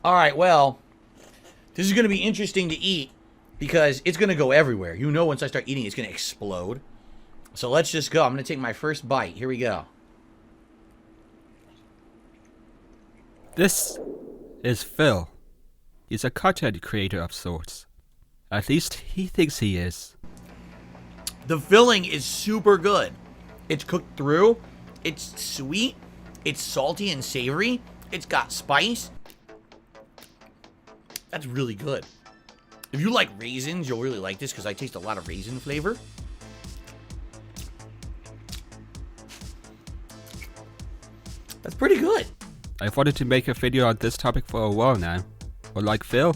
All right, well, this is going to be interesting to eat because it's going to go everywhere. You know, once I start eating, it's going to explode. So let's just go. I'm going to take my first bite. Here we go. This is Phil. He's a content creator of sorts. At least he thinks he is. The filling is super good. It's cooked through. It's sweet. It's salty and savory. It's got spice. That's really good. If you like raisins, you'll really like this because I taste a lot of raisin flavor. That's pretty good. I've wanted to make a video on this topic for a while now. But like Phil,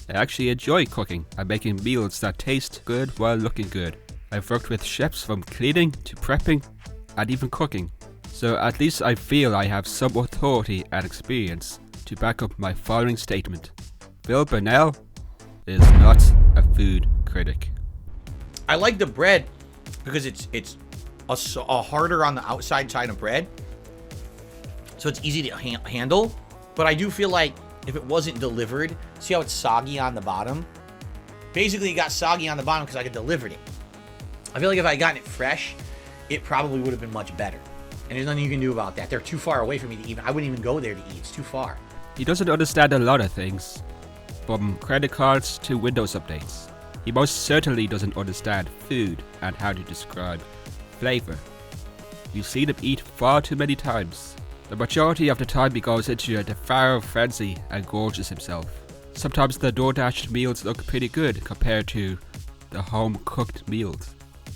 I actually enjoy cooking and making meals that taste good while looking good. I've worked with chefs from cleaning to prepping and even cooking. So at least I feel I have some authority and experience to back up my following statement. Phil Burnell is not a food critic. I like the bread because it's a harder on the outside side of bread. So it's easy to handle. But I do feel like if it wasn't delivered, see how it's soggy on the bottom? Basically, it got soggy on the bottom because I could delivered it. I feel like if I gotten it fresh, it probably would have been much better. And there's nothing you can do about that. They're too far away from me to even. I wouldn't even go there to eat. It's too far. He doesn't understand a lot of things, from credit cards to Windows updates. He most certainly doesn't understand food and how to describe flavor. You've seen him eat far too many times. The majority of the time he goes into a devour frenzy and gorges himself. Sometimes the DoorDash meals look pretty good compared to the home-cooked meals.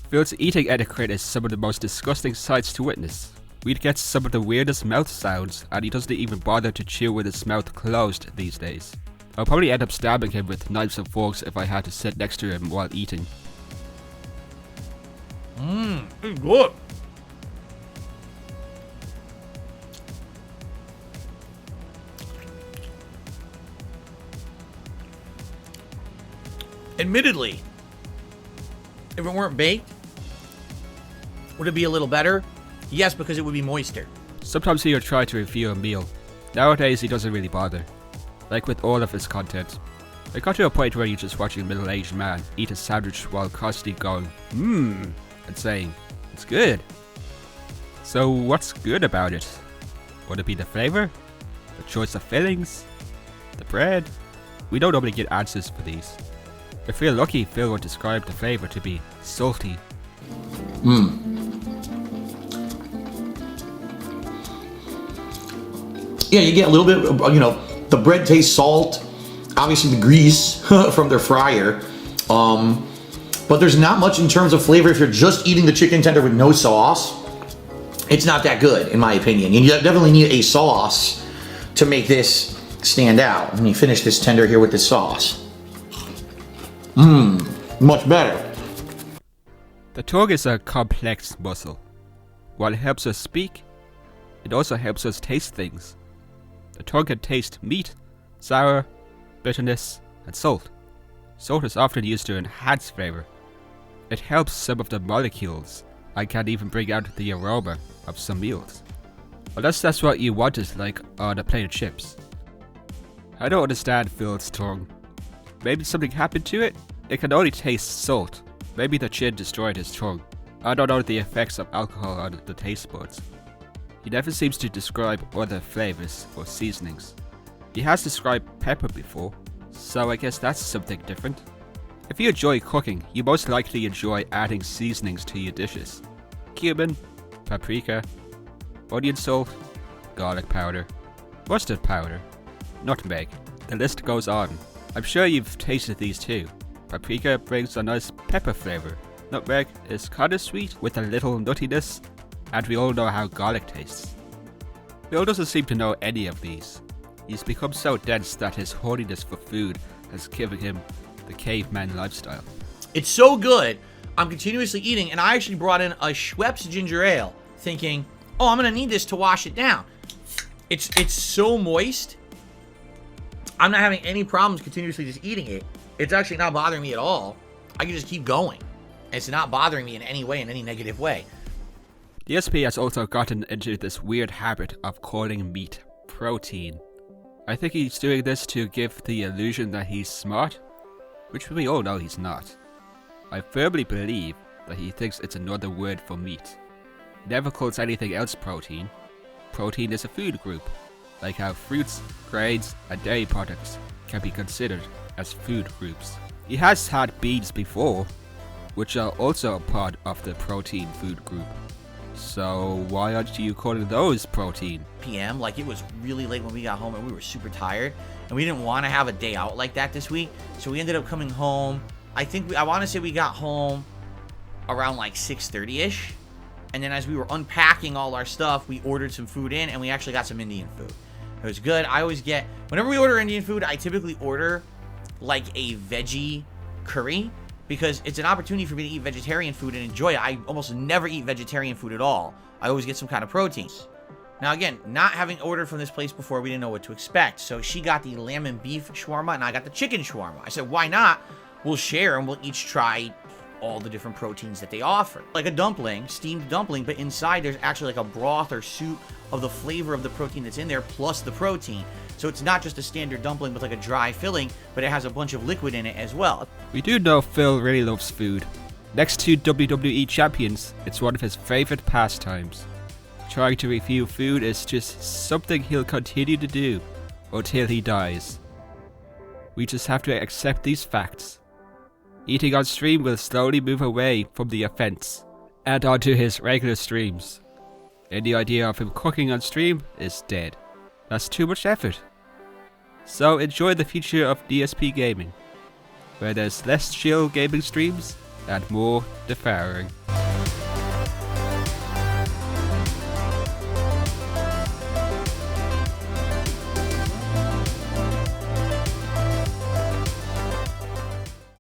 Phil's eating etiquette is some of the most disgusting sights to witness. We'd get some of the weirdest mouth sounds, and he doesn't even bother to chew with his mouth closed these days. I'll probably end up stabbing him with knives and forks if I had to sit next to him while eating. It's good. Admittedly, if it weren't baked, would it be a little better? Yes, because it would be moister. Sometimes he'll try to review a meal. Nowadays he doesn't really bother. Like with all of his content. It got to a point where you're just watching a middle-aged man eat a sandwich while constantly going, and saying, it's good. So what's good about it? Would it be the flavor? The choice of fillings? The bread? We don't normally get answers for these. If we're lucky, Phil would describe the flavor to be salty. Yeah, you get a little bit, the bread tastes salt, obviously the grease from their fryer, but there's not much in terms of flavor. If you're just eating the chicken tender with no sauce, it's not that good, in my opinion. And you definitely need a sauce to make this stand out. Let me finish this tender here with the sauce. Much better. The tongue is a complex muscle. While it helps us speak, it also helps us taste things. The tongue can taste meat, sour, bitterness, and salt. Salt is often used to enhance flavor. It helps some of the molecules and can even bring out the aroma of some meals. Unless that's what you wanted, like on a plate of chips. I don't understand Phil's tongue. Maybe something happened to it? It can only taste salt. Maybe the gin destroyed his tongue. I don't know the effects of alcohol on the taste buds. He never seems to describe other flavors or seasonings. He has described pepper before, so I guess that's something different. If you enjoy cooking, you most likely enjoy adding seasonings to your dishes. Cumin, paprika, onion salt, garlic powder, mustard powder, nutmeg. The list goes on. I'm sure you've tasted these too. Paprika brings a nice pepper flavor. Nutmeg is kinda sweet with a little nuttiness, and we all know how garlic tastes. Bill doesn't seem to know any of these. He's become so dense that his horniness for food has given him the caveman lifestyle. It's so good, I'm continuously eating, and I actually brought in a Schweppes ginger ale, thinking, oh, I'm gonna need this to wash it down. It's so moist. I'm not having any problems continuously just eating it. It's actually not bothering me at all. I can just keep going. It's not bothering me in any way, in any negative way. The SP has also gotten into this weird habit of calling meat protein. I think he's doing this to give the illusion that he's smart, which we all know he's not. I firmly believe that he thinks it's another word for meat. He never calls anything else protein. Protein is a food group, like how fruits, grains, and dairy products can be considered as food groups. He has had beans before, which are also a part of the protein food group. So why aren't you calling those protein? PM, like it was really late when we got home and we were super tired and we didn't want to have a day out like that this week. So we ended up coming home. I want to say we got home around like 6:30ish. And then as we were unpacking all our stuff, we ordered some food in and we actually got some Indian food. It was good. I always get, whenever we order Indian food, I typically order like a veggie curry because it's an opportunity for me to eat vegetarian food and enjoy it. I almost never eat vegetarian food at all. I always get some kind of protein. Now again, not having ordered from this place before, we didn't know what to expect. So she got the lamb and beef shawarma and I got the chicken shawarma. I said, why not? We'll share and we'll each try all the different proteins that they offer. Like a dumpling, steamed dumpling, but inside there's actually like a broth or soup of the flavor of the protein that's in there plus the protein. So it's not just a standard dumpling with like a dry filling, but it has a bunch of liquid in it as well. We do know Phil really loves food. Next to WWE champions, it's one of his favorite pastimes. Trying to review food is just something he'll continue to do until he dies. We just have to accept these facts. Eating on stream will slowly move away from the offense and onto his regular streams. Any idea of him cooking on stream is dead. That's too much effort. So enjoy the future of DSP gaming, where there's less chill gaming streams and more devouring.